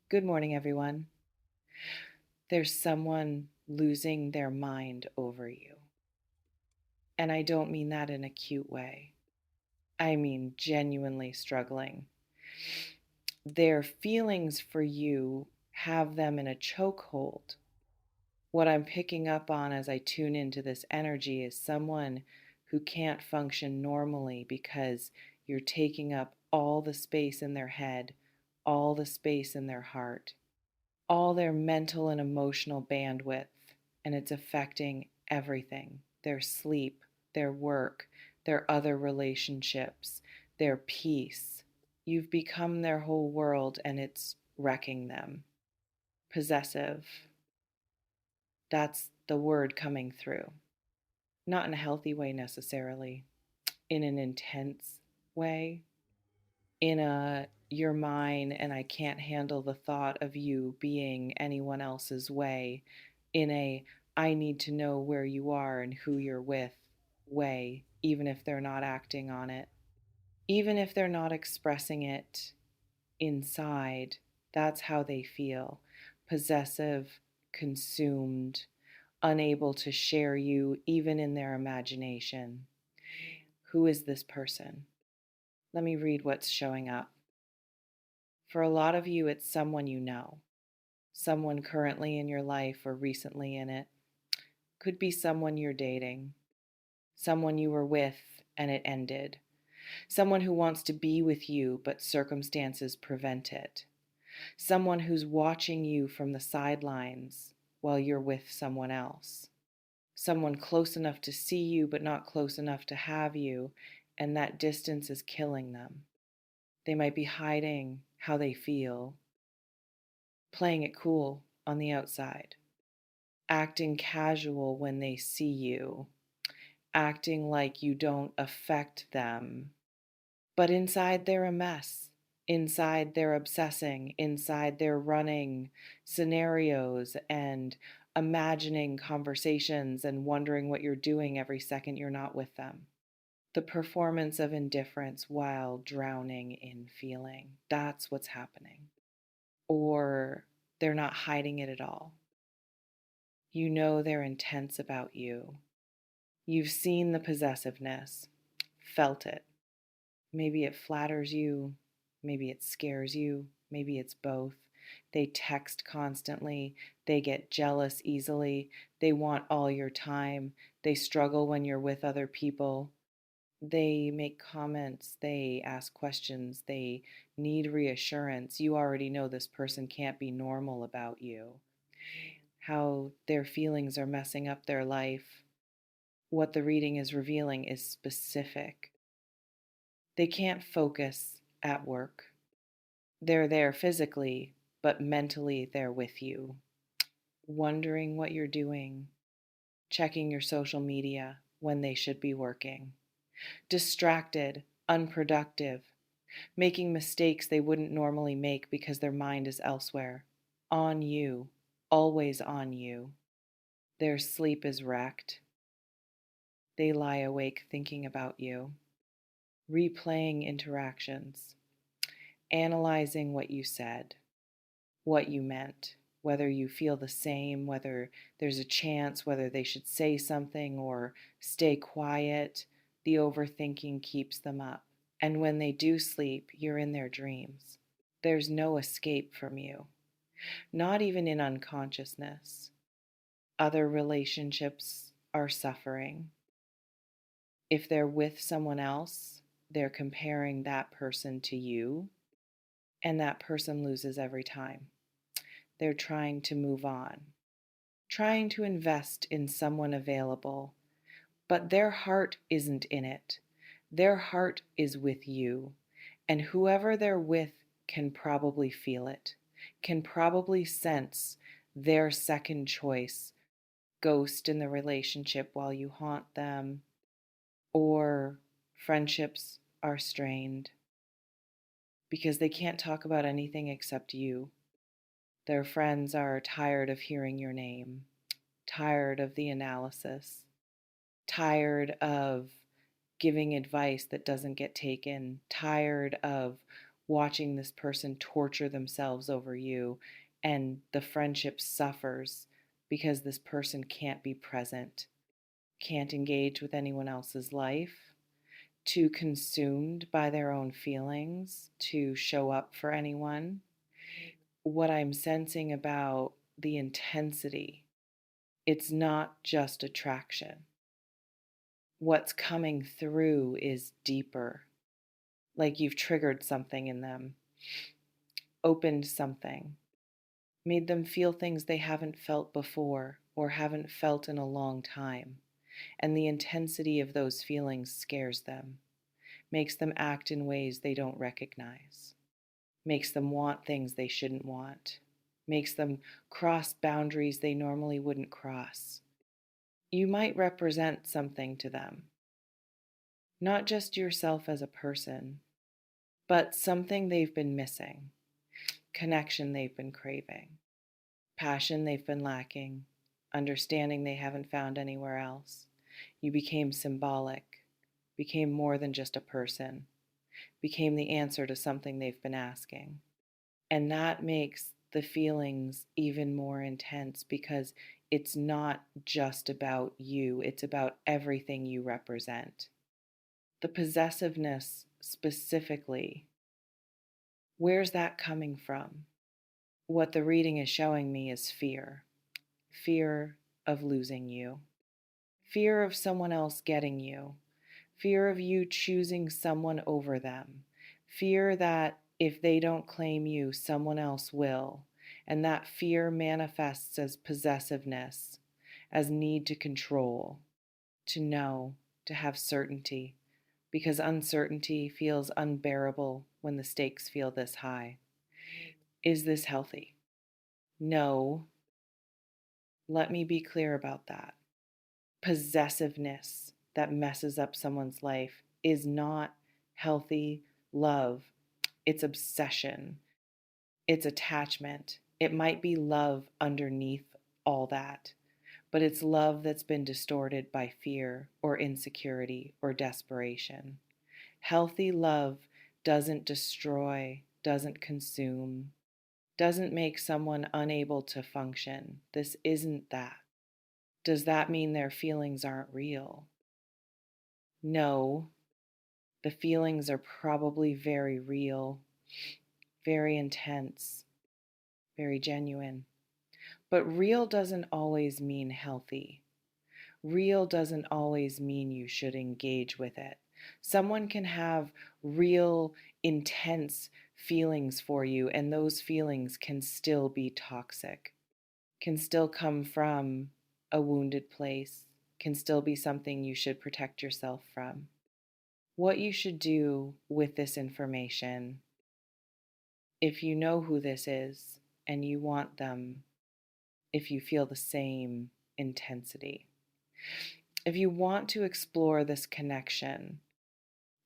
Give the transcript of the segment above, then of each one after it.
Good morning, everyone. There's someone losing their mind over you. And I don't mean that in a cute way. I mean genuinely struggling. Their feelings for you have them in a chokehold. What I'm picking up on as I tune into this energy is someone who can't function normally because you're taking up all the space in their head, all the space in their heart, all their mental and emotional bandwidth, and it's affecting everything: their sleep, their work, their other relationships, their peace. You've become their whole world and it's wrecking them. Possessive, that's the word coming through. Not in a healthy way necessarily, in an intense way, in a you're mine and I can't handle the thought of you being anyone else's way, in a I need to know where you are and who you're with way, even if they're not acting on it, even if they're not expressing it inside. That's how they feel: possessive, consumed, unable to share you even in their imagination. Who is this person? Let me read what's showing up. For a lot of you, it's someone you know, someone currently in your life or recently in it. Could be someone you're dating, someone you were with and it ended, someone who wants to be with you but circumstances prevent it, someone who's watching you from the sidelines while you're with someone else, someone close enough to see you but not close enough to have you, and that distance is killing them. They might be hiding how they feel, playing it cool on the outside, acting casual when they see you, acting like you don't affect them. But inside, they're a mess. Inside, they're obsessing. Inside, they're running scenarios and imagining conversations and wondering what you're doing every second you're not with them. The performance of indifference while drowning in feeling. That's what's happening. Or they're not hiding it at all. You know they're intense about you. You've seen the possessiveness, felt it. Maybe it flatters you, maybe it scares you, maybe it's both. They text constantly, they get jealous easily, they want all your time, they struggle when you're with other people. They make comments, they ask questions, they need reassurance. You already know this person can't be normal about you. How their feelings are messing up their life. What the reading is revealing is specific. They can't focus at work. They're there physically, but mentally they're with you, wondering what you're doing, checking your social media when they should be working, distracted, unproductive, making mistakes they wouldn't normally make because their mind is elsewhere, on you, always on you. Their sleep is wrecked. They lie awake thinking about you, replaying interactions, analyzing what you said, what you meant, whether you feel the same, whether there's a chance, whether they should say something or stay quiet. The overthinking keeps them up. And when they do sleep, you're in their dreams. There's no escape from you, not even in unconsciousness. Other relationships are suffering. If they're with someone else, they're comparing that person to you, and that person loses every time. They're trying to move on, trying to invest in someone available, but their heart isn't in it. Their heart is with you, and whoever they're with can probably feel it, can probably sense their second choice ghost in the relationship while you haunt them, or friendships are strained because they can't talk about anything except you. Their friends are tired of hearing your name, tired of the analysis, tired of giving advice that doesn't get taken, tired of watching this person torture themselves over you, and the friendship suffers because this person can't be present, can't engage with anyone else's life, too consumed by their own feelings to show up for anyone. What I'm sensing about the intensity, it's not just attraction. What's coming through is deeper, like you've triggered something in them, opened something, made them feel things they haven't felt before or haven't felt in a long time. And the intensity of those feelings scares them, makes them act in ways they don't recognize, makes them want things they shouldn't want, makes them cross boundaries they normally wouldn't cross. You might represent something to them, not just yourself as a person, but something they've been missing, connection they've been craving, passion they've been lacking, understanding they haven't found anywhere else. You became symbolic, became more than just a person, became the answer to something they've been asking. And that makes the feelings even more intense because it's not just about you, it's about everything you represent. The possessiveness specifically, where's that coming from? What the reading is showing me is fear. Fear of losing you, fear of someone else getting you, fear of you choosing someone over them, fear that if they don't claim you, someone else will. And that fear manifests as possessiveness, as need to control, to know, to have certainty, because uncertainty feels unbearable when the stakes feel this high. Is this healthy? No. Let me be clear about that. Possessiveness that messes up someone's life is not healthy love. It's obsession. It's attachment. It might be love underneath all that, but it's love that's been distorted by fear or insecurity or desperation. Healthy love doesn't destroy, doesn't consume, doesn't make someone unable to function. This isn't that. Does that mean their feelings aren't real? No, the feelings are probably very real, very intense, very genuine. But real doesn't always mean healthy. Real doesn't always mean you should engage with it. Someone can have real, intense feelings for you, and those feelings can still be toxic, can still come from a wounded place, can still be something you should protect yourself from. What you should do with this information, if you know who this is and you want them, if you feel the same intensity, if you want to explore this connection,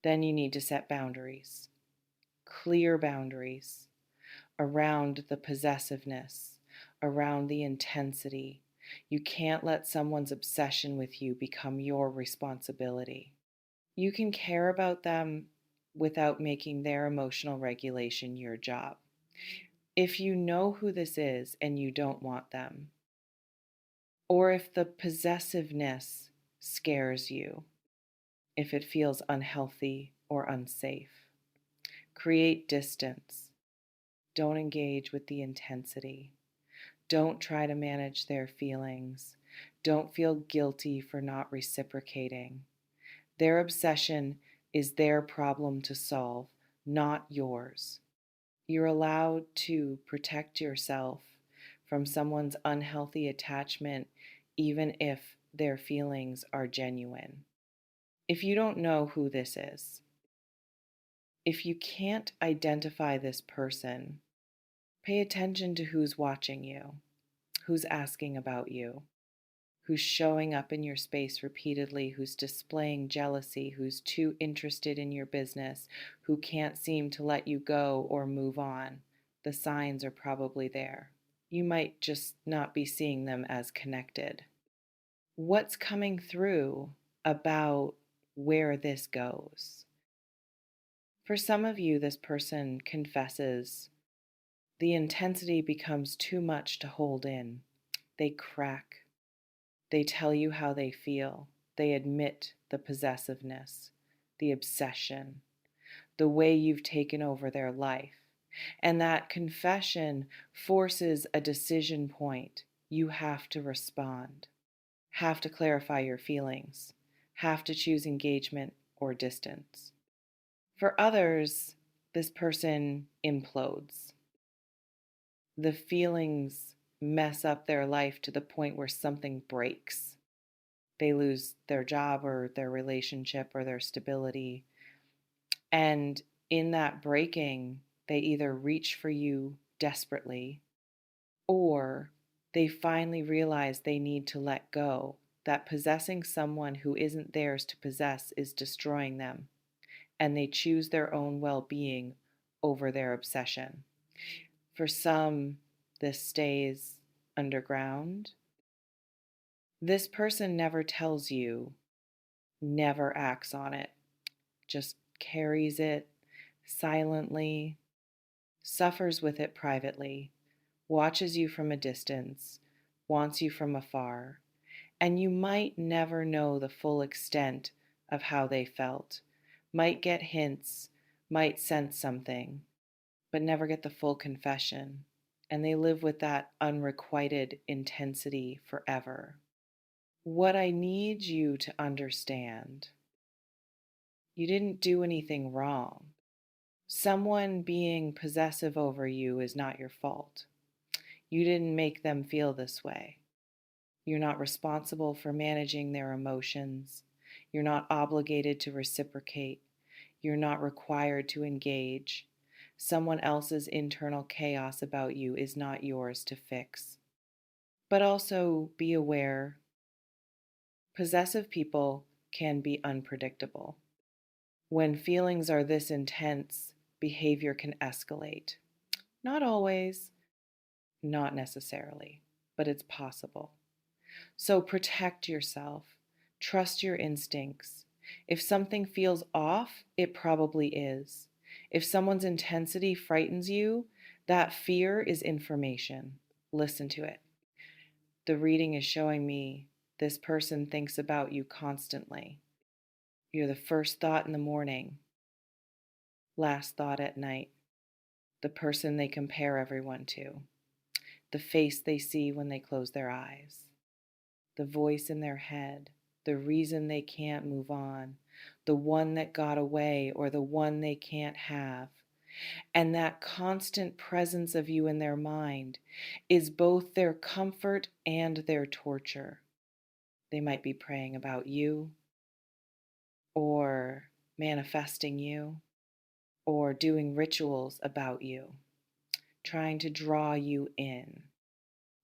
then you need to set boundaries, clear boundaries around the possessiveness, around the intensity. You can't let someone's obsession with you become your responsibility. You can care about them without making their emotional regulation your job. If you know who this is and you don't want them, or if the possessiveness scares you, if it feels unhealthy or unsafe, create distance. Don't engage with the intensity. Don't try to manage their feelings. Don't feel guilty for not reciprocating. Their obsession is their problem to solve, not yours. You're allowed to protect yourself from someone's unhealthy attachment, even if their feelings are genuine. If you don't know who this is, if you can't identify this person, pay attention to who's watching you, who's asking about you, who's showing up in your space repeatedly, who's displaying jealousy, who's too interested in your business, who can't seem to let you go or move on. The signs are probably there. You might just not be seeing them as connected. What's coming through about where this goes? For some of you, this person confesses. The intensity becomes too much to hold in. They crack. They tell you how they feel. They admit the possessiveness, the obsession, the way you've taken over their life. And that confession forces a decision point. You have to respond, have to clarify your feelings, have to choose engagement or distance. For others, this person implodes. The feelings mess up their life to the point where something breaks. They lose their job or their relationship or their stability. And in that breaking, they either reach for you desperately or they finally realize they need to let go, that possessing someone who isn't theirs to possess is destroying them, and they choose their own well being over their obsession. For some, this stays underground. This person never tells you, never acts on it, just carries it silently, suffers with it privately, watches you from a distance, wants you from afar, and you might never know the full extent of how they felt, might get hints, might sense something, but never get the full confession, and they live with that unrequited intensity forever. What I need you to understand, you didn't do anything wrong. Someone being possessive over you is not your fault. You didn't make them feel this way. You're not responsible for managing their emotions. You're not obligated to reciprocate. You're not required to engage. Someone else's internal chaos about you is not yours to fix. But also be aware, possessive people can be unpredictable. When feelings are this intense, behavior can escalate. Not always, not necessarily, but it's possible. So protect yourself, trust your instincts. If something feels off, it probably is. If someone's intensity frightens you, that fear is information. Listen to it. The reading is showing me this person thinks about you constantly. You're the first thought in the morning, last thought at night, the person they compare everyone to, the face they see when they close their eyes, the voice in their head, the reason they can't move on, the one that got away or the one they can't have. And that constant presence of you in their mind is both their comfort and their torture. They might be praying about you or manifesting you or doing rituals about you, trying to draw you in,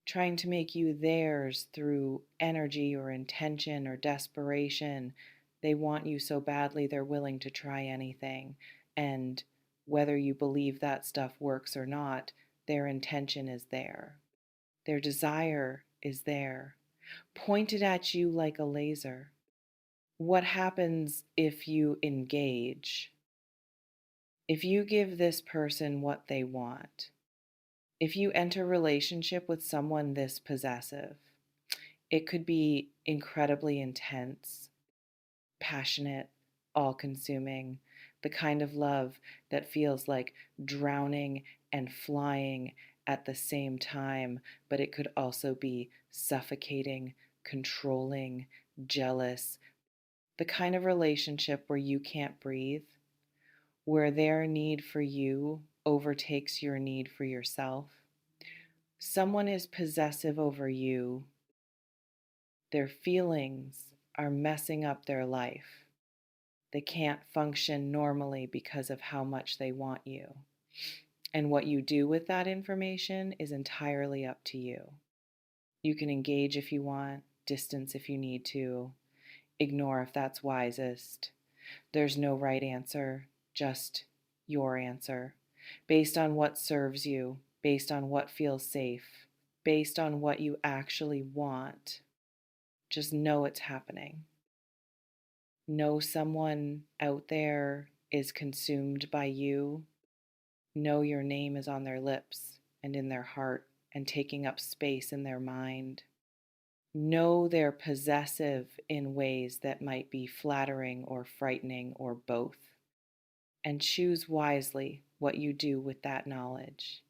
trying to make you theirs through energy or intention or desperation. They want you so badly they're willing to try anything. And whether you believe that stuff works or not, their intention is there. Their desire is there, pointed at you like a laser. What happens if you engage? If you give this person what they want, if you enter a relationship with someone this possessive, it could be incredibly intense, passionate, all consuming, the kind of love that feels like drowning and flying at the same time, but it could also be suffocating, controlling, jealous, the kind of relationship where you can't breathe, where their need for you overtakes your need for yourself. Someone is possessive over you. Their feelings are messing up their life. They can't function normally because of how much they want you. And what you do with that information is entirely up to you. You can engage if you want, distance if you need to, ignore if that's wisest. There's no right answer, just your answer, based on what serves you, based on what feels safe, based on what you actually want. Just know it's happening. Know someone out there is consumed by you, know your name is on their lips and in their heart and taking up space in their mind. Know they're possessive in ways that might be flattering or frightening or both. And choose wisely what you do with that knowledge.